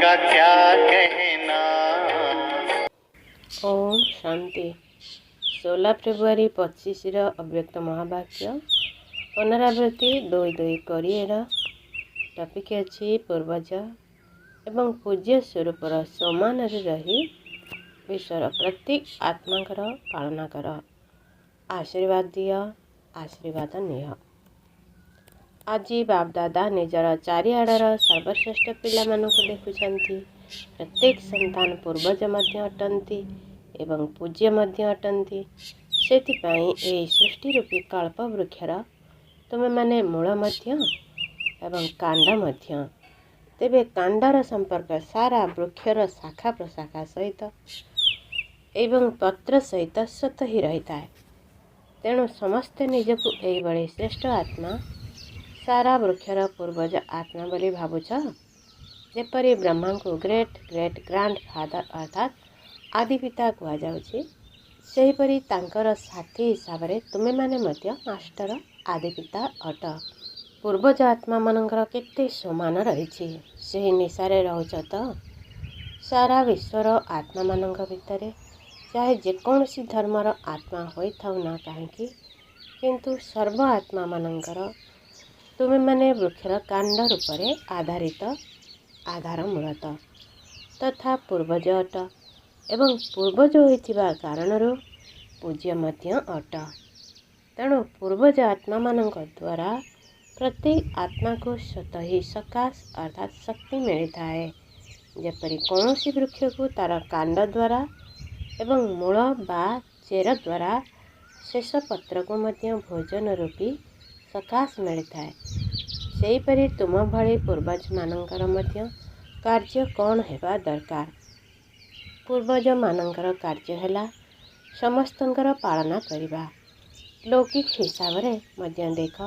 का क्या कहना। ओम शांति। 16 फेब्रुआरी 25 अव्यक्त महावाक्य पुनरावृत्ति 2-2 कोरिएर टपिक अच्छी पूर्वज एवं पूज्य स्वरूपर समान रही विश्वर प्रत्येक आत्माकर पालना कर। आशीर्वाद दिय, आशीर्वाद निह। आज बापदादा निजर चारिआडर सर्वश्रेष्ठ पिला मानक देखुछंती। प्रत्येक संतान पूर्वज मध्य अटंती एवं पूज्य मध्य अटंती। सेतिपाई ए सृष्टि रूपी कल्प वृक्षर तुमे माने मूल मध्य एवं कांड मध्य। तेबे कांडर संपर्क सारा वृक्षर शाखा प्रशाखा सहित एवं पत्र सहित स्वतः ही रही है। तेणु समस्ते निजकु एइबळे श्रेष्ठ आत्मा सारा वृक्षर पूर्वज आत्मा बोली भावुछ। जेपरी ब्रह्मा को ग्रेट ग्रेट ग्रांड फादर अर्थात आदि पिता कह जाउछि, सेहीपरि तांकर साथी हिसाब रे तुमे माने मध्य मास्टर आदि पिता अट। पूर्वज आत्मा मानकर केते समान रहिछि, सेही निशारे रहुछ त। सारा विश्वर आत्मा मानक भितरे चाहे जेकोसी धर्मर आत्मा होई थाउ ना काहेकि, किंतु सर्व आत्मा मानकर तुमे माने वृक्षर कांड रूपरे आधारित आधार मूलत तथा पूर्वज अट एवं पूर्वज होइथिबा कारणरू पूज्य मध्य अट। तेणु पूर्वज आत्मा मानक द्वारा प्रत्येक आत्मा को स्वतः ही सकाश अर्थात शक्ति मिलता है। जेपरि कौनसी वृक्ष को तार कांड द्वारा एवं मूल बा चेर द्वारा शेष पत्र को मध्य भोजन रूपी सकाश मिलता है, सेहीपरि तुम भली पूर्वज मानकर मध्य कार्य कौन हेबा दरकार। पूर्वज मानकर कार्य हैला समस्तंकर पालना करिबा। लौकिक हिसाब रे मध्य देख,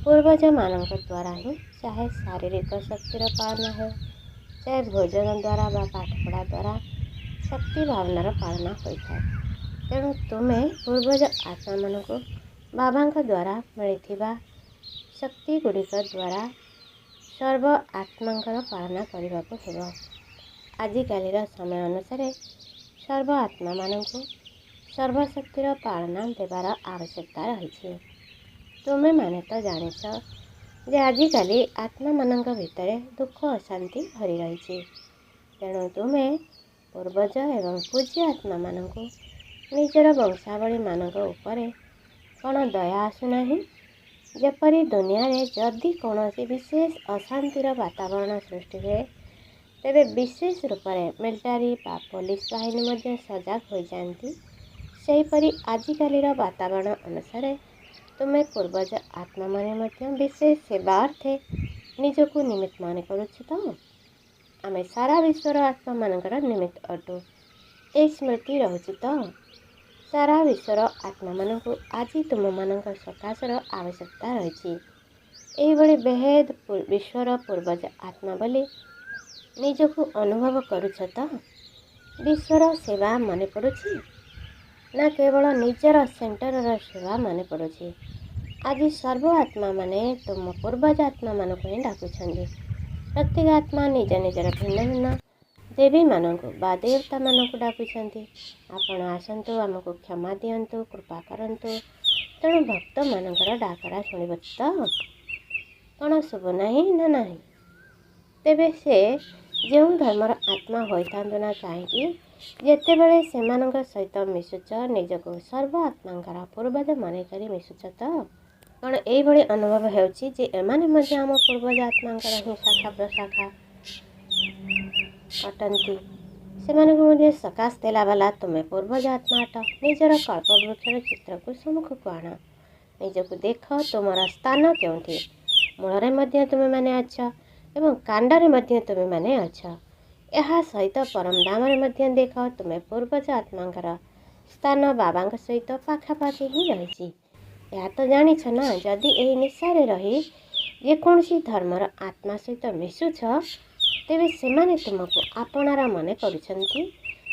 पूर्वज मानक द्वारा ही चाहे शारीरिक शक्तिर पालना हो, चाहे भोजन द्वारा बा पाठपढ़ा द्वारा शक्ति भावनार पालना होता है। तेणु तुमे पूर्वज आत्मा मानक बाबा द्वारा मिलथिबा शक्ति गुड़िक द्वारा सर्व आत्मांकर पालना करने को हेब। आजिकालीर समय अनुसार सर्व आत्मा मानक सर्वशक्तिर पालना देवार आवश्यकता रही। तुमे माने तो जानिछ जे आजिकाली आत्मा मानक भितरे दुख अशांति भरी रही। तेणु तुमे पूर्वज एवं पूज्य आत्मा मानक निजर वंशावली मानक उपरे कौन दया आसुना। जेपरी दुनिया रे जदि कौनसी विशेष अशांतिर वातावरण सृष्टि हुए, तेबे विशेष रूप से मिलिटारी बा पुलिस बाहिनी मध्य सजग हो जाती। सेहीपरि आजिकालीर वातावरण अनुसार तुमे पूर्वज आत्मा माने मध्य विशेष सेवार्थे निजको निमित्त मान करुछ तो। आमे सारा विश्वर आत्मा मानकर निमित्त अटु, ए स्मृति रहुछि तो। सारा विश्वर आत्मा मानक आज तुम मानक सकाशर आवश्यकता रही। एहिभଳି बेहेद विश्वर पूर्वज आत्मा बोली निजको अनुभव करुछ तो। विश्वर सेवा मन पड़ुछि ना केवल निजर सेंटर सेवा मन पड़ुछि। आज सर्व आत्मा माने तुम पूर्वज आत्मा मानक ही डाकुछंदी। प्रत्येक आत्मा निज निजर भिन्न भिन्न देवी मानक बा देवता मानक डाकुछंती, आपण आसंतु आमको क्षमा दियंतु, कृपा करंतु। तेणु भक्त मानकर डाकरा शुणिब तो कौन शुभ नहीं ना नहीं। तेबे से जो धर्मर आत्मा होइथांतु ना काहेकि, जेतेबेले सेमानक सहित मिशुच निजको सर्व आत्मांकर पूर्वज मानिकरी मिशुच तो। कौन एइभଳି अनुभव हेउछि जे एमाने मध्य आम पूर्वज आत्मांकर ही शाखा प्रशाखा अटंती। सेमानक मध्य सकाश देला वाला तुमे पूर्वज आत्मा अट। निजर कल्प वृक्षर चित्र को सम्मुख को आण। निजको देख तुमर स्थान केउंठी। मूलरे मध्य तुमे माने अछ एवं कांडरे मध्य तुमे माने अछ। एहा सहित परम धामरे मध्य देख तुमे पूर्वज आत्मांकर स्थान बाबांक सहित पाखापाखि ही रहिछि। या तो जानिछ ना, जदि एही निशारे रही जेकोसी धर्मर आत्मा सहित मिशुछ, तेबे सेमाने तुमको आपणार मने करुछंती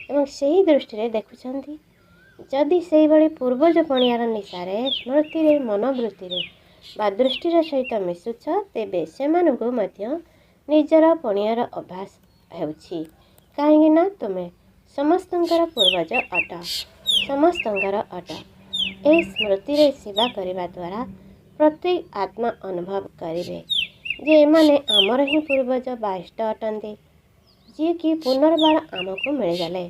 एवं सही दृष्टि रे देखुछंती। जदि सेही भली पूर्वज पणियार निशारे स्मृति रे मनोवृत्ति रे बा दृष्टिर सहित मिशुछ, तेबे सेमानकु मध्य निजर पणियार अभ्यास ହେଉଛି, କାହିଁକିନା ତୁମେ ସମସ୍ତଙ୍କର ପୂର୍ବଜ ଅଟ, ସମସ୍ତଙ୍କର ଅଟ। ଏହି ସ୍ମୃତିରେ ସେବା କରିବା ଦ୍ୱାରା ପ୍ରତ୍ୟେକ ଆତ୍ମା ଅନୁଭବ କରିବେ ଯେ ଏମାନେ ଆମର ହିଁ ପୂର୍ବଜ ବା ଇଷ୍ଟ ଅଟନ୍ତି, ଯିଏକି ପୁନର୍ବାର ଆମକୁ ମିଳିଗଲେ।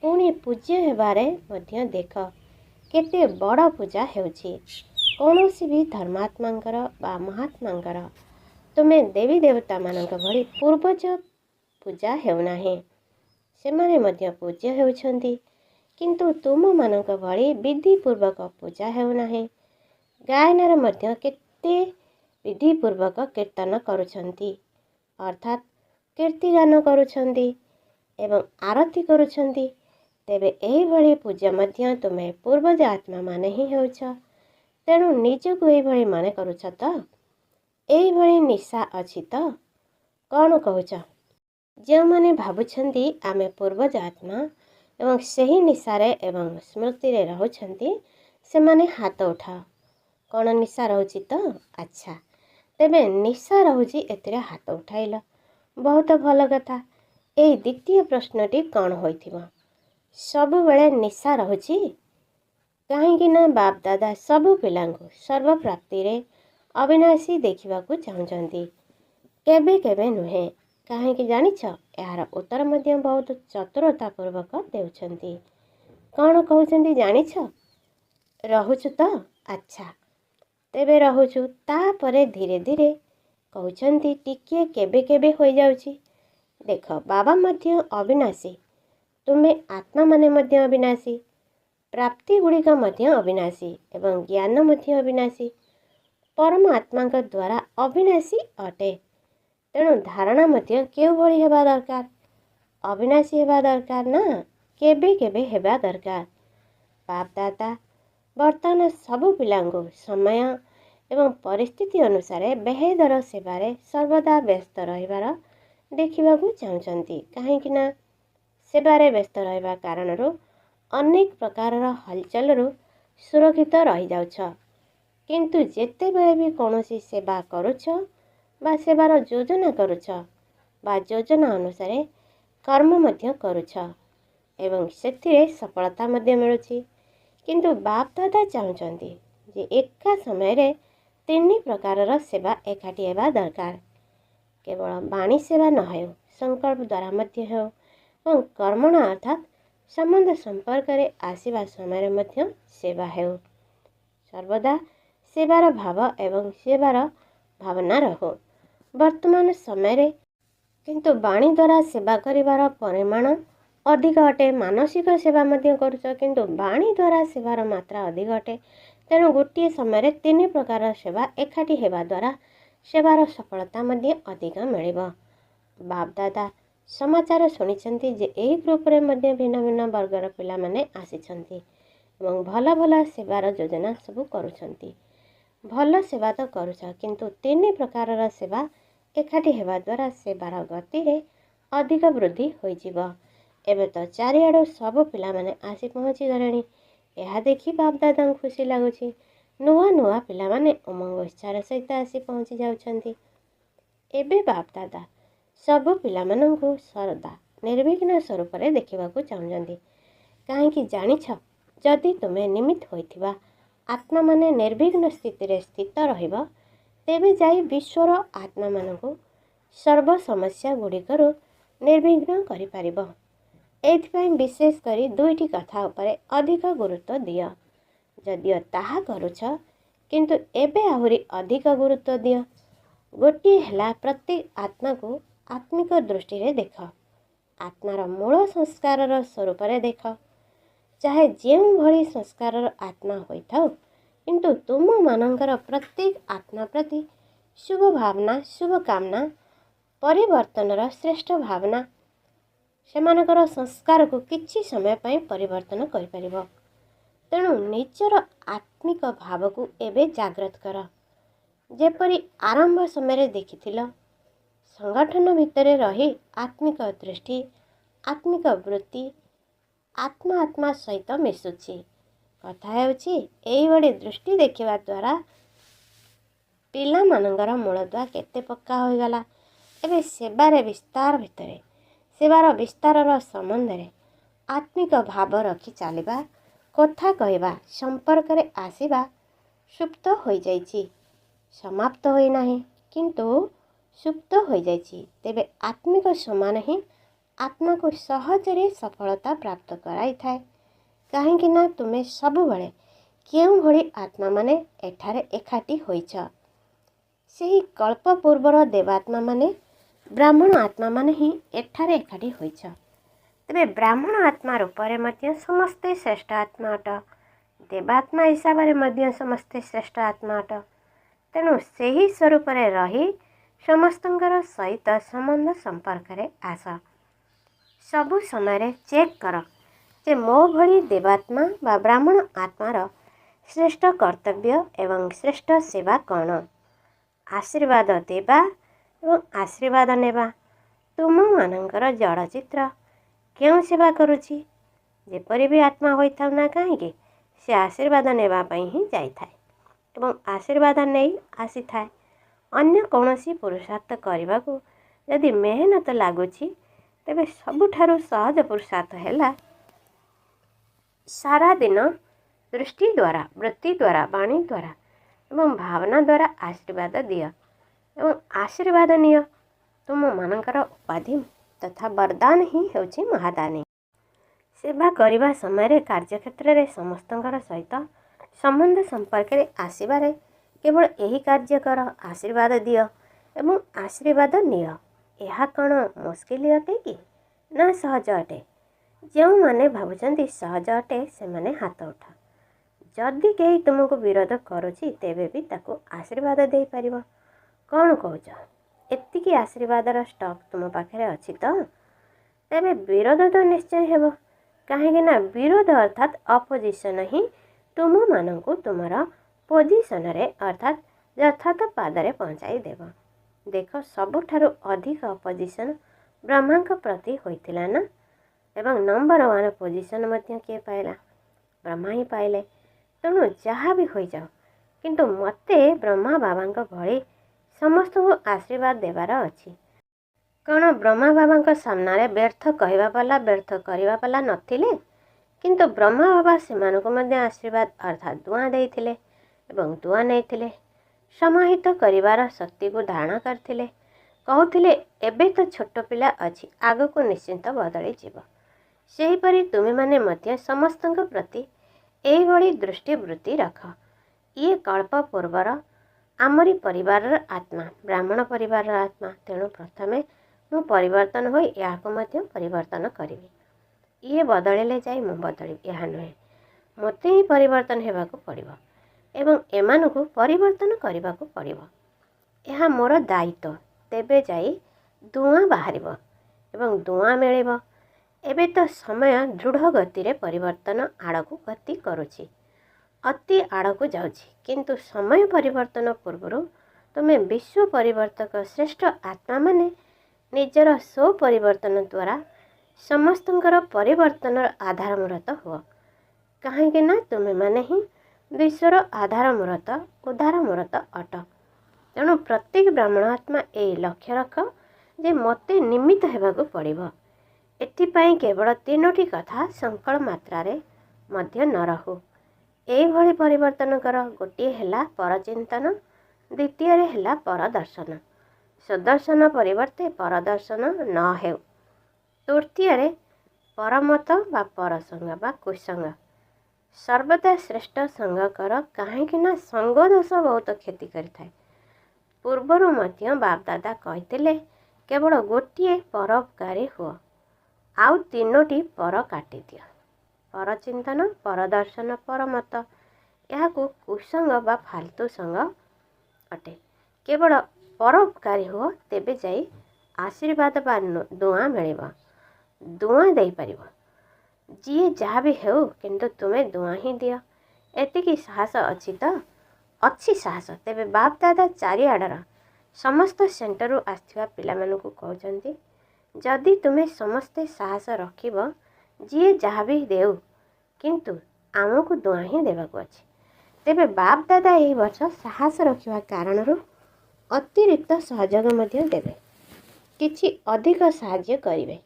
ପୁଣି ପୂଜ୍ୟ ହେବାରେ ମଧ୍ୟ ଦେଖ କେତେ ବଡ଼ ପୂଜା ହେଉଛି। କୌଣସି ବି ଧର୍ମାତ୍ମାଙ୍କର ବା ମହାତ୍ମାଙ୍କର ତୁମେ ଦେବୀ ଦେବତାମାନଙ୍କ ଭଳି ପୂର୍ବଜ ପୂଜା ହେଉନାହିଁ। ସେମାନେ ମଧ୍ୟ ପୂଜ୍ୟ ହେଉଛନ୍ତି, କିନ୍ତୁ ତୁମମାନଙ୍କ ଭଳି ବିଧିପୂର୍ବକ ପୂଜା ହେଉନାହିଁ। ଗାୟନରେ ମଧ୍ୟ କେତେ ବିଧିପୂର୍ବକ କୀର୍ତ୍ତନ କରୁଛନ୍ତି, ଅର୍ଥାତ୍ କୀର୍ତ୍ତିଗାନ କରୁଛନ୍ତି ଏବଂ ଆରତି କରୁଛନ୍ତି। ତେବେ ଏହିଭଳି ପୂଜା ମଧ୍ୟ ତୁମେ ପୂର୍ବଜ ଆତ୍ମାମାନେ ହିଁ ହେଉଛ। ତେଣୁ ନିଜକୁ ଏହିଭଳି ମନେ କରୁଛ ତ? ଏହିଭଳି ନିଶା ଅଛି ତ? କ'ଣ କହୁଛ? ଯେଉଁମାନେ ଭାବୁଛନ୍ତି ଆମେ ପୂର୍ବଜ ଆତ୍ମା ଏବଂ ସେହି ନିଶାରେ ଏବଂ ସ୍ମୃତିରେ ରହୁଛନ୍ତି, ସେମାନେ ହାତ ଉଠାଅ। କ'ଣ ନିଶା ରହୁଛି ତ? ଆଚ୍ଛା, ତେବେ ନିଶା ରହୁଛି ଏଥିରେ ହାତ ଉଠାଇଲ। ବହୁତ ଭଲ କଥା। ଏହି ଦ୍ୱିତୀୟ ପ୍ରଶ୍ନଟି କ'ଣ ହୋଇଥିବ? ସବୁବେଳେ ନିଶା ରହୁଛି? କାହିଁକି ନା ବାପ ଦାଦା ସବୁ ପିଲାଙ୍କୁ ସର୍ବପ୍ରାପ୍ତିରେ ଅବିନାଶୀ ଦେଖିବାକୁ ଚାହୁଁଛନ୍ତି, କେବେ କେବେ ନୁହେଁ। କାହିଁକି ଜାଣିଛ? ଏହାର ଉତ୍ତର ମଧ୍ୟ ବହୁତ ଚତୁରତାପୂର୍ବକ ଦେଉଛନ୍ତି। କ'ଣ କହୁଛନ୍ତି ଜାଣିଛ? ରହୁଛୁ ତ? ଆଚ୍ଛା, ତେବେ ରହୁଛୁ। ତାପରେ ଧୀରେ ଧୀରେ କହୁଛନ୍ତି ଟିକିଏ କେବେ କେବେ ହୋଇଯାଉଛି। ଦେଖ, ବାବା ମଧ୍ୟ ଅବିନାଶୀ, ତୁମେ ଆତ୍ମାମାନେ ମଧ୍ୟ ଅବିନାଶୀ, ପ୍ରାପ୍ତି ଗୁଡ଼ିକ ମଧ୍ୟ ଅବିନାଶୀ ଏବଂ ଜ୍ଞାନ ମଧ୍ୟ ଅବିନାଶୀ। ପରମ ଆତ୍ମାଙ୍କ ଦ୍ୱାରା ଅବିନାଶୀ ଅଟେ। ତେଣୁ ଧାରଣା ମଧ୍ୟ କେଉଁଭଳି ହେବା ଦରକାର? ଅବିନାଶୀ ହେବା ଦରକାର ନା କେବେ କେବେ ହେବା ଦରକାର? ବାପ ଦାଦା ବର୍ତ୍ତମାନ ସବୁ ପିଲାଙ୍କୁ ସମୟ ଏବଂ ପରିସ୍ଥିତି ଅନୁସାରେ ବେହେଦର ସେବାରେ ସର୍ବଦା ବ୍ୟସ୍ତ ରହିବାର ଦେଖିବାକୁ ଚାହୁଁଛନ୍ତି। କାହିଁକି ନା ସେବାରେ ବ୍ୟସ୍ତ ରହିବା କାରଣରୁ ଅନେକ ପ୍ରକାରର ହଲଚଲରୁ ସୁରକ୍ଷିତ ରହିଯାଉଛ। କିନ୍ତୁ ଯେତେବେଳେ ବି କୌଣସି ସେବା କରୁଛ ବା ସେବାର ଯୋଜନା କରୁଛ ବା ଯୋଜନା ଅନୁସାରେ କର୍ମ ମଧ୍ୟ କରୁଛ ଏବଂ ସେଥିରେ ସଫଳତା ମଧ୍ୟ ମିଳୁଛି, କିନ୍ତୁ ବାପ ଦାଦା ଚାହୁଁଛନ୍ତି ଯେ ଏକା ସମୟରେ 3 ପ୍ରକାରର ସେବା ଏକାଠି ହେବା ଦରକାର। କେବଳ ବାଣୀ ସେବା ନ ହେଉ, ସଂକଳ୍ପ ଦ୍ୱାରା ମଧ୍ୟ ହେଉ ଏବଂ କର୍ମଣା ଅର୍ଥାତ୍ ସମ୍ବନ୍ଧ ସମ୍ପର୍କରେ ଆସିବା ସମୟରେ ମଧ୍ୟ ସେବା ହେଉ। ସର୍ବଦା ସେବାର ଭାବ ଏବଂ ସେବାର ଭାବନା ରହୁ। ବର୍ତ୍ତମାନ ସମୟରେ କିନ୍ତୁ ବାଣୀ ଦ୍ୱାରା ସେବା କରିବାର ପରିମାଣ ଅଧିକ ଅଟେ। ମାନସିକ ସେବା ମଧ୍ୟ କରୁଛ, କିନ୍ତୁ ବାଣୀ ଦ୍ୱାରା ସେବାର ମାତ୍ରା ଅଧିକ ଅଟେ। ତେଣୁ ଗୋଟିଏ ସମୟରେ 3 ପ୍ରକାରର ସେବା ଏକାଠି ହେବା ଦ୍ୱାରା ସେବାର ସଫଳତା ମଧ୍ୟ ଅଧିକ ମିଳିବ। ବାପ ଦାଦା ସମାଚାର ଶୁଣିଛନ୍ତି ଯେ ଏହି ଗ୍ରୁପରେ ମଧ୍ୟ ଭିନ୍ନ ଭିନ୍ନ ବର୍ଗର ପିଲାମାନେ ଆସିଛନ୍ତି ଏବଂ ଭଲ ଭଲ ସେବାର ଯୋଜନା ସବୁ କରୁଛନ୍ତି। ଭଲ ସେବା ତ କରୁଛ, କିନ୍ତୁ 3 ପ୍ରକାରର ସେବା ଏକାଠି ହେବା ଦ୍ୱାରା ସେବାର ଗତିରେ ଅଧିକ ବୃଦ୍ଧି ହୋଇଯିବ। ଏବେ ତ ଚାରିଆଡ଼ୁ ସବୁ ପିଲାମାନେ ଆସି ପହଞ୍ଚିଗଲେଣି। ଏହା ଦେଖି ବାପ ଦାଦାଙ୍କୁ ଖୁସି ଲାଗୁଛି। ନୂଆ ନୂଆ ପିଲାମାନେ ଉମଙ୍ଗ ଉତ୍ସାହର ସହିତ ଆସି ପହଞ୍ଚି ଯାଉଛନ୍ତି। ଏବେ ବାପ ଦାଦା ସବୁ ପିଲାମାନଙ୍କୁ ସଦା ନିର୍ବିଘ୍ନ ସ୍ୱରୂପରେ ଦେଖିବାକୁ ଚାହୁଁଛନ୍ତି। କାହିଁକି ଜାଣିଛ? ଯଦି ତୁମେ ନିମିତ୍ତ ହୋଇଥିବା ଆତ୍ମାମାନେ ନିର୍ବିଘ୍ନ ସ୍ଥିତିରେ ସ୍ଥିତ ରହିବ, ତେବେ ଯାଇ ବିଶ୍ୱର ଆତ୍ମାମାନଙ୍କୁ ସର୍ବ ସମସ୍ୟା ଗୁଡ଼ିକରୁ ନିର୍ବିଘ୍ନ କରିପାରିବ। ଏଥିପାଇଁ ବିଶେଷ କରି 2ଟି କଥା ଉପରେ ଅଧିକ ଗୁରୁତ୍ୱ ଦିଅ। ଯଦିଓ ତାହା କରୁଛ, କିନ୍ତୁ ଏବେ ଆହୁରି ଅଧିକ ଗୁରୁତ୍ୱ ଦିଅ। ଗୋଟିଏ ହେଲା ପ୍ରତ୍ୟେକ ଆତ୍ମାକୁ ଆତ୍ମିକ ଦୃଷ୍ଟିରେ ଦେଖ। ଆତ୍ମାର ମୂଳ ସଂସ୍କାରର ସ୍ୱରୂପରେ ଦେଖ। ଚାହେ ଯେଉଁଭଳି ସଂସ୍କାରର ଆତ୍ମା ହୋଇଥାଉ, କିନ୍ତୁ ତୁମମାନଙ୍କର ପ୍ରତ୍ୟେକ ଆତ୍ମା ପ୍ରତି ଶୁଭ ଭାବନା, ଶୁଭ କାମନା, ପରିବର୍ତ୍ତନର ଶ୍ରେଷ୍ଠ ଭାବନା ସେମାନଙ୍କର ସଂସ୍କାରକୁ କିଛି ସମୟ ପାଇଁ ପରିବର୍ତ୍ତନ କରିପାରିବ। ତେଣୁ ନିଜର ଆତ୍ମିକ ଭାବକୁ ଏବେ ଜାଗ୍ରତ କର। ଯେପରି ଆରମ୍ଭ ସମୟରେ ଦେଖିଥିଲ, ସଂଗଠନ ଭିତରେ ରହି ଆତ୍ମିକ ଦୃଷ୍ଟି, ଆତ୍ମିକ ବୃତ୍ତି ଆତ୍ମା ଆତ୍ମା ସହିତ ମିଶୁଛି। କଥା ହେଉଛି ଏହିଭଳି ଦୃଷ୍ଟି ଦେଖିବା ଦ୍ୱାରା ପିଲାମାନଙ୍କର ମୂଳଦୁଆ କେତେ ପକ୍କା ହୋଇଗଲା। ଏବେ ସେବାରେ ବିସ୍ତାର ଭିତରେ ସେବାର ବିସ୍ତାରର ସମ୍ବନ୍ଧରେ ଆତ୍ମିକ ଭାବ ରଖି ଚାଲିବା, କଥା କହିବା ସମ୍ପର୍କରେ ଆସିବା ସୁପ୍ତ ହୋଇଯାଇଛି, ସମାପ୍ତ ହୋଇନାହିଁ, କିନ୍ତୁ ସୁପ୍ତ ହୋଇଯାଇଛି। ତେବେ ଆତ୍ମିକ ସମାନ ହିଁ ଆତ୍ମାକୁ ସହଜରେ ସଫଳତା ପ୍ରାପ୍ତ କରାଇଥାଏ। କାହିଁକି ନା ତୁମେ ସବୁବେଳେ କେଉଁଭଳି ଆତ୍ମାମାନେ ଏଠାରେ ଏକାଠି ହୋଇଛ। ସେହି କଳ୍ପ ପୂର୍ବର ଦେବାତ୍ମାମାନେ, ବ୍ରାହ୍ମଣ ଆତ୍ମାମାନେ ହିଁ ଏଠାରେ ଏକାଠି ହୋଇଛ। ତେବେ ବ୍ରାହ୍ମଣ ଆତ୍ମା ରୂପରେ ମଧ୍ୟ ସମସ୍ତେ ଶ୍ରେଷ୍ଠ ଆତ୍ମା ଅଟ। ଦେବାତ୍ମା ହିସାବରେ ମଧ୍ୟ ସମସ୍ତେ ଶ୍ରେଷ୍ଠ ଆତ୍ମା ଅଟ। ତେଣୁ ସେହି ସ୍ୱରୂପରେ ରହି ସମସ୍ତଙ୍କର ସହିତ ସମ୍ବନ୍ଧ ସମ୍ପର୍କରେ ଆସ। ସବୁ ସମୟରେ ଚେକ୍ କର ଯେ ମୋ ଭଳି ଦେବାତ୍ମା ବା ବ୍ରାହ୍ମଣ ଆତ୍ମାର ଶ୍ରେଷ୍ଠ କର୍ତ୍ତବ୍ୟ ଏବଂ ଶ୍ରେଷ୍ଠ ସେବା କ'ଣ। ଆଶୀର୍ବାଦ ଦେବା ଏବଂ ଆଶୀର୍ବାଦ ନେବା ତୁମମାନଙ୍କର ଜଡ଼ଚିତ୍ର। କେଉଁ ସେବା କରୁଛି? ଯେପରି ବି ଆତ୍ମା ହୋଇଥାଉ ନା କାହିଁକି, ସେ ଆଶୀର୍ବାଦ ନେବା ପାଇଁ ହିଁ ଯାଇଥାଏ ଏବଂ ଆଶୀର୍ବାଦ ନେଇ ଆସିଥାଏ। ଅନ୍ୟ କୌଣସି ପୁରୁଷାର୍ଥ କରିବାକୁ ଯଦି ମେହନତ ଲାଗୁଛି, ତେବେ ସବୁଠାରୁ ସହଜ ପୁରୁଷାର୍ଥ ହେଲା ସାରାଦିନ ଦୃଷ୍ଟି ଦ୍ୱାରା, ବୃତ୍ତି ଦ୍ୱାରା, ବାଣୀ ଦ୍ୱାରା ଏବଂ ଭାବନା ଦ୍ୱାରା ଆଶୀର୍ବାଦ ଦିଅ ଏବଂ ଆଶୀର୍ବାଦ ନିଅ। ତୁମମାନଙ୍କର ଉପାଧି ତଥା ବରଦାନ ହିଁ ହେଉଛି ମହାଦାନୀ। ସେବା କରିବା ସମୟରେ କାର୍ଯ୍ୟକ୍ଷେତ୍ରରେ ସମସ୍ତଙ୍କର ସହିତ ସମ୍ବନ୍ଧ ସମ୍ପର୍କରେ ଆସିବାରେ କେବଳ ଏହି କାର୍ଯ୍ୟ କର, ଆଶୀର୍ବାଦ ଦିଅ ଏବଂ ଆଶୀର୍ବାଦ ନିଅ। ଏହା କ'ଣ ମୁସ୍କିଲ ଅଟେ କି? ନା ସହଜ ଅଟେ? ଯେଉଁମାନେ ଭାବୁଛନ୍ତି ସହଜ ଅଟେ, ସେମାନେ ହାତ ଉଠାଅ। ଯଦି କେହି ତୁମକୁ ବିରୋଧ କରୁଛି, ତେବେ ବି ତାକୁ ଆଶୀର୍ବାଦ ଦେଇପାରିବ। କ'ଣ କହୁଛ? ଏତିକି ଆଶୀର୍ବାଦର ଷ୍ଟକ୍ ତୁମ ପାଖରେ ଅଛି ତ? ତେବେ ବିରୋଧ ତ ନିଶ୍ଚୟ ହେବ। କାହିଁକି ନା ବିରୋଧ ଅର୍ଥାତ୍ ଅପୋଜିସନ୍ ହିଁ ତୁମମାନଙ୍କୁ ତୁମର ପୋଜିସନରେ ଅର୍ଥାତ୍ ଯଥାର୍ଥ ପାଦରେ ପହଞ୍ଚାଇ ଦେବ। ଦେଖ, ସବୁଠାରୁ ଅଧିକ ଅପୋଜିସନ୍ ବ୍ରହ୍ମାଙ୍କ ପ୍ରତି ହୋଇଥିଲା ନା? ଏବଂ ନମ୍ବର 1 ପୋଜିସନ୍ ମଧ୍ୟ କିଏ ପାଇଲା? ବ୍ରହ୍ମା ହିଁ ପାଇଲେ। ତେଣୁ ଯାହା ବି ହୋଇଯାଉ, କିନ୍ତୁ ମୋତେ ବ୍ରହ୍ମା ବାବାଙ୍କ ଭଳି ସମସ୍ତଙ୍କୁ ଆଶୀର୍ବାଦ ଦେବାର ଅଛି। କ'ଣ ବ୍ରହ୍ମା ବାବାଙ୍କ ସାମ୍ନାରେ ବ୍ୟର୍ଥ କହିବା ବାଲା, ବ୍ୟର୍ଥ କରିବା ବାଲା ନଥିଲେ? କିନ୍ତୁ ବ୍ରହ୍ମା ବାବା ସେମାନଙ୍କୁ ମଧ୍ୟ ଆଶୀର୍ବାଦ ଅର୍ଥାତ୍ ଦୁଆଁ ଦେଇଥିଲେ ଏବଂ ଦୁଆଁ ନେଇଥିଲେ। ସମାହିତ କରିବାର ଶକ୍ତିକୁ ଧାରଣ କରିଥିଲେ। କହୁଥିଲେ, ଏବେ ତ ଛୋଟ ପିଲା ଅଛି, ଆଗକୁ ନିଶ୍ଚିନ୍ତ ବଦଳିଯିବ। ସେହିପରି ତୁମେମାନେ ମଧ୍ୟ ସମସ୍ତଙ୍କ ପ୍ରତି ଏହିଭଳି ଦୃଷ୍ଟିବୃତ୍ତି ରଖ। ଇଏ କଳ୍ପ ପୂର୍ବର ଆମରି ପରିବାରର ଆତ୍ମା, ବ୍ରାହ୍ମଣ ପରିବାରର ଆତ୍ମା। ତେଣୁ ପ୍ରଥମେ ମୁଁ ପରିବର୍ତ୍ତନ ହୋଇ ଏହାକୁ ମଧ୍ୟ ପରିବର୍ତ୍ତନ କରିବି। ଇଏ ବଦଳିଲେ ଯାଇ ମୁଁ ବଦଳିବି, ଏହା ନୁହେଁ। ମୋତେ ହିଁ ପରିବର୍ତ୍ତନ ହେବାକୁ ପଡ଼ିବ ଏବଂ ଏମାନଙ୍କୁ ପରିବର୍ତ୍ତନ କରିବାକୁ ପଡ଼ିବ। ଏହା ମୋର ଦାୟିତ୍ୱ। ତେବେ ଯାଇ ଧୂଆଁ ବାହାରିବ ଏବଂ ଧୂଆଁ ମିଳିବ। ଏବେ ତ ସମୟ ଦୃଢ଼ ଗତିରେ ପରିବର୍ତ୍ତନ ଆଡ଼କୁ ଗତି କରୁଛି, ଅତି ଆଡ଼କୁ ଯାଉଛି। କିନ୍ତୁ ସମୟ ପରିବର୍ତ୍ତନ ପୂର୍ବରୁ ତୁମେ ବିଶ୍ୱ ପରିବର୍ତ୍ତକ ଶ୍ରେଷ୍ଠ ଆତ୍ମାମାନେ ନିଜର ସ୍ୱପରିବର୍ତ୍ତନ ଦ୍ୱାରା ସମସ୍ତଙ୍କର ପରିବର୍ତ୍ତନର ଆଧାରମୂଳତ ହୁଅ। କାହିଁକି ନା ତୁମେମାନେ ହିଁ ବିଶ୍ୱର ଆଧାରମୂଳତ, ଉଦ୍ଧାରମୂଳତ ଅଟ। ତେଣୁ ପ୍ରତ୍ୟେକ ବ୍ରାହ୍ମଣ ଆତ୍ମା ଏହି ଲକ୍ଷ୍ୟ ରଖ ଯେ ମୋତେ ନିମିତ୍ତ ହେବାକୁ ପଡ଼ିବ। ଏଥିପାଇଁ କେବଳ 3ଟି କଥା ସଂକଳ ମାତ୍ରାରେ ମଧ୍ୟ ନ ରହୁ। ଏହିଭଳି ପରିବର୍ତ୍ତନ କର। ଗୋଟିଏ ହେଲା ପରଚିନ୍ତନ, ଦ୍ୱିତୀୟରେ ହେଲା ପରଦର୍ଶନ। ସୁଦର୍ଶନ ପରିବର୍ତ୍ତେ ପରଦର୍ଶନ ନ ହେଉ। ତୃତୀୟରେ ପରମତ ବା ପରସଙ୍ଗ ବା କୁସଙ୍ଗ। ସର୍ବଦା ଶ୍ରେଷ୍ଠ ସଙ୍ଗ କର, କାହିଁକି ନା ସଙ୍ଗ ଦୋଷ ବହୁତ କ୍ଷତି କରିଥାଏ। ପୂର୍ବରୁ ମଧ୍ୟ ବାପଦାଦା କହିଥିଲେ, କେବଳ ଗୋଟିଏ ପରୋପକାରୀ ହୁଅ, ଆଉ 3ଟି ପର କାଟିଦିଅ। ପରଚିନ୍ତନ, ପରଦର୍ଶନ, ପରମତ। ଏହାକୁ କୁସଙ୍ଗ ବା ଫାଲତୁ ସଙ୍ଗ ଅଟେ। କେବଳ ପରୋପକାରୀ ହୁଅ, ତେବେ ଯାଇ ଆଶୀର୍ବାଦ ବା ଦୁଆଁ ମିଳିବ, ଦୁଆଁ ଦେଇପାରିବ। ଯିଏ ଯାହା ବି ହେଉ, କିନ୍ତୁ ତୁମେ ଦୁଆଁ ହିଁ ଦିଅ। ଏତିକି ସାହସ ଅଛି ତ? ଅଛି ସାହସ। ତେବେ ବାପଦାଦା ଚାରିଆଡ଼ର ସମସ୍ତ ସେଣ୍ଟରରୁ ଆସିଥିବା ପିଲାମାନଙ୍କୁ କହୁଛନ୍ତି, ଯଦି ତୁମେ ସମସ୍ତେ ସାହସ ରଖିବ, ଯିଏ ଯାହା ବି ଦେଉ, କିନ୍ତୁ ଆମକୁ ଦୁଆଁ ହିଁ ଦେବାକୁ ଅଛି। ତେବେ ବାପଦାଦା ଏହି ବର୍ଷ ସାହସ ରଖିବା କାରଣରୁ ଅତିରିକ୍ତ ସହଯୋଗ ମଧ୍ୟ ଦେବେ, କିଛି ଅଧିକ ସାହାଯ୍ୟ କରିବେ।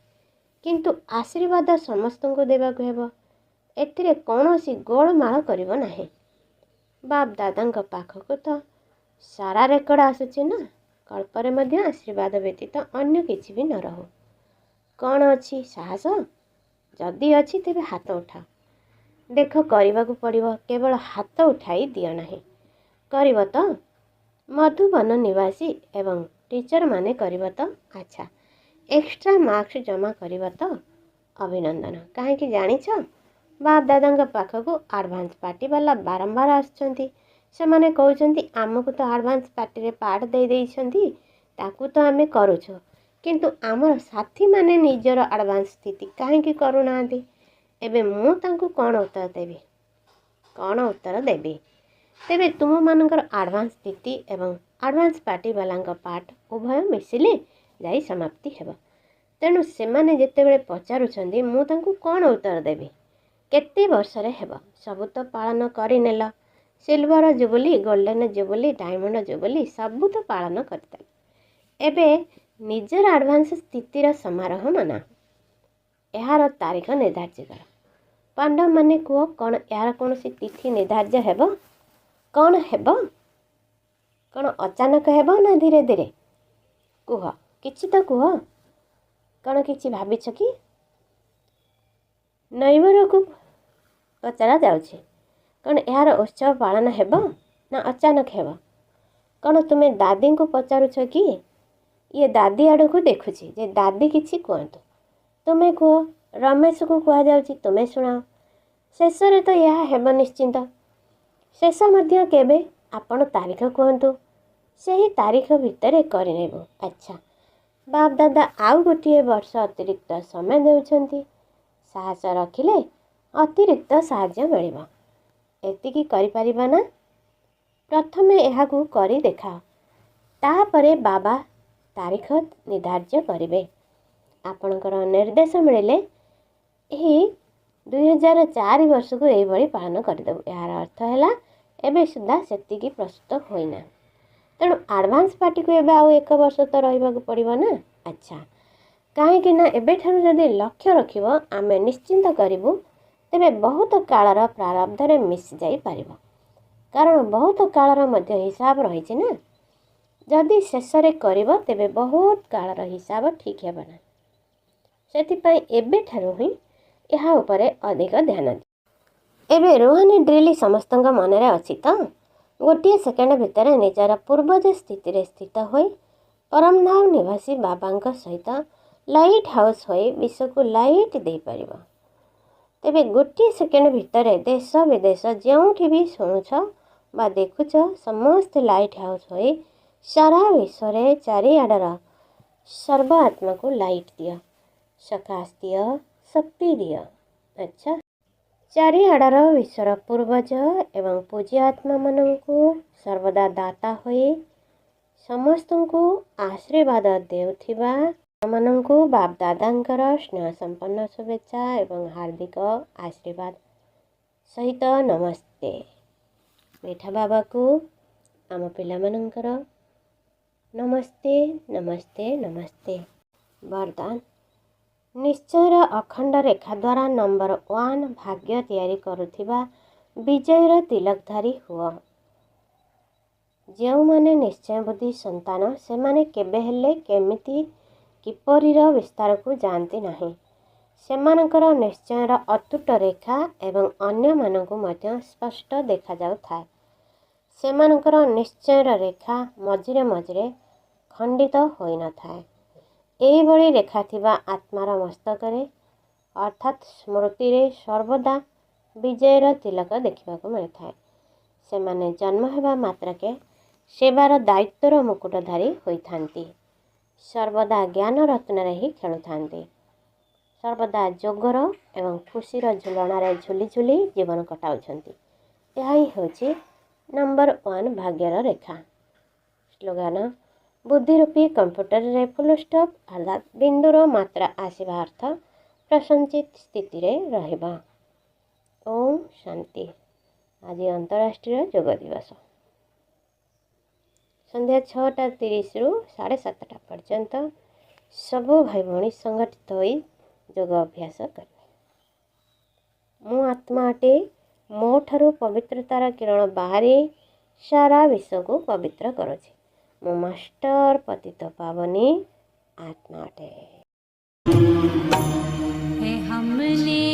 କିନ୍ତୁ ଆଶୀର୍ବାଦ ସମସ୍ତଙ୍କୁ ଦେବାକୁ ହେବ। ଏଥିରେ କୌଣସି ଗୋଳମାଳ କରିବ ନାହିଁ। ବାପ ଦାଦାଙ୍କ ପାଖକୁ ତ ସାରା ରେକର୍ଡ଼ ଆସୁଛି ନା। କଳ୍ପରେ ମଧ୍ୟ ଆଶୀର୍ବାଦ ବ୍ୟତୀତ ଅନ୍ୟ କିଛି ବି ନ ରହୁ। କ'ଣ ଅଛି ସାହସ? ଯଦି ଅଛି ତେବେ ହାତ ଉଠାଅ। ଦେଖ କରିବାକୁ ପଡ଼ିବ। କେବଳ ହାତ ଉଠାଇ ଦିଅ ନାହିଁ। କରିବ ତ? ମଧୁବନ ନିବାସୀ ଏବଂ ଟିଚରମାନେ କରିବ ତ? ଆଚ୍ଛା। ଏକ୍ସଟ୍ରା ମାର୍କସ୍ ଜମା କରିବ ତ? ଅଭିନନ୍ଦନ। କାହିଁକି ଜାଣିଛ? ବାପ ଦାଦାଙ୍କ ପାଖକୁ ଆଡ଼ଭାନ୍ସ ପାର୍ଟିବାଲା ବାରମ୍ବାର ଆସୁଛନ୍ତି। ସେମାନେ କହୁଛନ୍ତି ଆମକୁ ତ ଆଡ଼ଭାନ୍ସ ପାର୍ଟିରେ ପାର୍ଟ ଦେଇଛନ୍ତି, ତାକୁ ତ ଆମେ କରୁଛୁ, କିନ୍ତୁ ଆମର ସାଥୀମାନେ ନିଜର ଆଡ଼ଭାନ୍ସ ସ୍ଥିତି କାହିଁକି କରୁନାହାନ୍ତି? ଏବେ ମୁଁ ତାଙ୍କୁ କ'ଣ ଉତ୍ତର ଦେବି? ତେବେ ତୁମମାନଙ୍କର ଆଡ଼ଭାନ୍ସ ସ୍ଥିତି ଏବଂ ଆଡ଼ଭାନ୍ସ ପାର୍ଟିବାଲାଙ୍କ ପାର୍ଟ ଉଭୟ ମିଶିଲେ ଯାଇ ସମାପ୍ତି ହେବ। ତେଣୁ ସେମାନେ ଯେତେବେଳେ ପଚାରୁଛନ୍ତି ମୁଁ ତାଙ୍କୁ କ'ଣ ଉତ୍ତର ଦେବି? କେତେ ବର୍ଷରେ ହେବ? ସବୁ ତ ପାଳନ କରିନେଲ। Silver jubilee, golden jubilee, diamond jubilee ସବୁ ତ ପାଳନ କରିଦେଲ। ଏବେ ନିଜର ଆଡ଼ଭାନ୍ସ ସ୍ଥିତିର ସମାରୋହ ମନାଅ। ଏହାର ତାରିଖ ନିର୍ଦ୍ଧାର୍ଯ୍ୟ କର। ପାଣ୍ଡବମାନେ କୁହ, କ'ଣ ଏହାର କୌଣସି ତିଥି ନିର୍ଦ୍ଧାର୍ଯ୍ୟ ହେବ? କ'ଣ ହେବ? କ'ଣ ଅଚାନକ ହେବ ନା ଧୀରେ ଧୀରେ? କୁହ, କିଛି ତ କୁହ। କ'ଣ କିଛି ଭାବିଛ କି? ନୈବରକୁ ପଚରା ଯାଉଛି। କ'ଣ ଏହାର ଉତ୍ସବ ପାଳନ ହେବ ନା ଅଚାନକ ହେବ? କ'ଣ ତୁମେ ଦାଦୀଙ୍କୁ ପଚାରୁଛ କି? ଇଏ ଦାଦୀ ଆଡ଼କୁ ଦେଖୁଛି ଯେ ଦାଦୀ କିଛି କୁହନ୍ତୁ। ତୁମେ କୁହ। ରମେଶକୁ କୁହାଯାଉଛି, ତୁମେ ଶୁଣାଅ। ଶେଷରେ ତ ଏହା ହେବ ନିଶ୍ଚିନ୍ତ। ଶେଷ ମଧ୍ୟ କେବେ? ଆପଣ ତାରିଖ କୁହନ୍ତୁ। ସେହି ତାରିଖ ଭିତରେ କରିନେବୁ। ଆଚ୍ଛା। ବାପ ଦାଦା ଆଉ ଗୋଟିଏ ବର୍ଷ ଅତିରିକ୍ତ ସମୟ ଦେଉଛନ୍ତି। ସାହସ ରଖିଲେ ଅତିରିକ୍ତ ସାହାଯ୍ୟ ମିଳିବ। ଏତିକି କରିପାରିବା ନା? ପ୍ରଥମେ ଏହାକୁ କରି ଦେଖାଅ। ତାପରେ ବାବା ତାରିଖ ନିର୍ଦ୍ଧାର୍ଯ୍ୟ କରିବେ। ଆପଣଙ୍କର ନିର୍ଦ୍ଦେଶ ମିଳିଲେ ଏହି 2004 ବର୍ଷକୁ ଏହିଭଳି ପାଳନ କରିଦେବୁ। ଏହାର ଅର୍ଥ ହେଲା ଏବେ ସୁଦ୍ଧା ସେତିକି ପ୍ରସ୍ତୁତ ହୋଇନା। ତେଣୁ ଆଡ଼ଭାନ୍ସ ପାର୍ଟିକୁ ଏବେ ଆଉ 1 ବର୍ଷ ତ ରହିବାକୁ ପଡ଼ିବ ନା। ଆଚ୍ଛା। କାହିଁକି ନା ଏବେଠାରୁ ଯଦି ଲକ୍ଷ୍ୟ ରଖିବ ଆମେ ନିଶ୍ଚିନ୍ତ କରିବୁ, ତେବେ ବହୁତ କାଳର ପ୍ରାରବ୍ଧରେ ମିଶି ଯାଇପାରିବ। କାରଣ ବହୁତ କାଳର ମଧ୍ୟ ହିସାବ ରହିଛି ନା। ଯଦି ଶେଷରେ କରିବ ତେବେ ବହୁତ କାଳର ହିସାବ ଠିକ୍ ହେବ ନା। ସେଥିପାଇଁ ଏବେଠାରୁ ହିଁ ଏହା ଉପରେ ଅଧିକ ଧ୍ୟାନ ଦିଅ। ଏବେ ରୁହାନୀ ଡ୍ରିଲ୍ ସମସ୍ତଙ୍କ ମନରେ ଅଛି ତ? ଗୋଟିଏ ସେକେଣ୍ଡ ଭିତରେ ନିଜର ପୂର୍ବଜ ସ୍ଥିତିରେ ସ୍ଥିତ ହୋଇ ପରମଧାମ ନିବାସୀ ବାବାଙ୍କ ସହିତ ଲାଇଟ୍ ହାଉସ୍ ହୋଇ ବିଶ୍ୱକୁ ଲାଇଟ୍ ଦେଇପାରିବ। ତେବେ ଗୋଟିଏ ସେକେଣ୍ଡ ଭିତରେ ଦେଶ ବିଦେଶ ଯେଉଁଠି ବି ଶୁଣୁଛ ବା ଦେଖୁଛ ସମସ୍ତେ ଲାଇଟ୍ ହାଉସ୍ ହୋଇ ସାରା ବିଶ୍ୱରେ ଚାରିଆଡ଼ର ସର୍ବ ଆତ୍ମାକୁ ଲାଇଟ୍ ଦିଅ, ସକାଶ ଦିଅ, ଶକ୍ତି ଦିଅ। ଆଚ୍ଛା। ଚାରିଆଡ଼ର ବିଶ୍ୱର ପୂର୍ବଜ ଏବଂ ପୂଜ୍ୟ ଆତ୍ମାମାନଙ୍କୁ ସର୍ବଦା ଦାତା ହୋଇ ସମସ୍ତଙ୍କୁ ଆଶୀର୍ବାଦ ଦେଉଥିବା ମାନଙ୍କୁ ବାପ ଦାଦାଙ୍କର ସ୍ନେହ ସମ୍ପନ୍ନ ଶୁଭେଚ୍ଛା ଏବଂ ହାର୍ଦ୍ଦିକ ଆଶୀର୍ବାଦ ସହିତ ନମସ୍ତେ। ମିଠା ବାବାକୁ ଆମ ପିଲାମାନଙ୍କର ନମସ୍ତେ ନମସ୍ତେ ନମସ୍ତେ। ବରଦାନ। ନିଶ୍ଚୟର ଅଖଣ୍ଡ ରେଖା ଦ୍ୱାରା ନମ୍ବର 1 ଭାଗ୍ୟ ତିଆରି କରୁଥିବା ବିଜୟର ତିଲକଧାରୀ ହୁଅ। ଯେଉଁମାନେ ନିଶ୍ଚୟ ବୁଦ୍ଧି ସନ୍ତାନ ସେମାନେ କେବେ ହେଲେ କେମିତି କିପରିର ବିସ୍ତାରକୁ ଯାଆନ୍ତି ନାହିଁ। ସେମାନଙ୍କର ନିଶ୍ଚୟର ଅତୁଟ ରେଖା ଏବଂ ଅନ୍ୟମାନଙ୍କୁ ମଧ୍ୟ ସ୍ପଷ୍ଟ ଦେଖାଯାଉଥାଏ। ସେମାନଙ୍କର ନିଶ୍ଚୟର ରେଖା ମଝିରେ ମଝିରେ ଖଣ୍ଡିତ ହୋଇନଥାଏ। ଏହିଭଳି ରେଖା ଥିବା ଆତ୍ମାର ମସ୍ତକରେ ଅର୍ଥାତ୍ ସ୍ମୃତିରେ ସର୍ବଦା ବିଜୟର ତିଲକ ଦେଖିବାକୁ ମିଳିଥାଏ। ସେମାନେ ଜନ୍ମ ହେବା ମାତ୍ରକେ ସେବାର ଦାୟିତ୍ୱର ମୁକୁଟଧାରୀ ହୋଇଥାନ୍ତି। ସର୍ବଦା ଜ୍ଞାନ ରତ୍ନରେ ହିଁ ଖେଳୁଥାନ୍ତି। ସର୍ବଦା ଯୋଗର ଏବଂ ଖୁସିର ଝୁଲଣାରେ ଝୁଲି ଝୁଲି ଜୀବନ କଟାଉଛନ୍ତି। ଏହା ହିଁ ହେଉଛି ନମ୍ବର 1 ଭାଗ୍ୟର ରେଖା। ସ୍ଲୋଗାନ। ବୁଦ୍ଧିରୂପୀ କମ୍ପ୍ୟୁଟରରେ ଫୁଲ୍ ଷ୍ଟପ୍ ଅର୍ଥାତ୍ ବିନ୍ଦୁର ମାତ୍ରା ଆସିବା ଅର୍ଥ ପ୍ରସଞ୍ଚିତ ସ୍ଥିତିରେ ରହିବା। ଓମ୍ ଶାନ୍ତି। ଆଜି ଅନ୍ତରାଷ୍ଟ୍ରୀୟ ଯୋଗ ଦିବସ। ସନ୍ଧ୍ୟା 6:30ରୁ 7:30 ପର୍ଯ୍ୟନ୍ତ ସବୁ ଭାଇ ଭଉଣୀ ସଂଗଠିତ ହୋଇ ଯୋଗ ଅଭ୍ୟାସ କରିବେ। ମୁଁ ଆତ୍ମା ଅଟେ, ମୋ ଠାରୁ ପବିତ୍ରତାର କିରଣ ବାହାରି ସାରା ବିଶ୍ୱକୁ ପବିତ୍ର କରୁଛି। ମୁଁ ମାଷ୍ଟର ପତିତ ପାବନୀ आत्मा है। हमने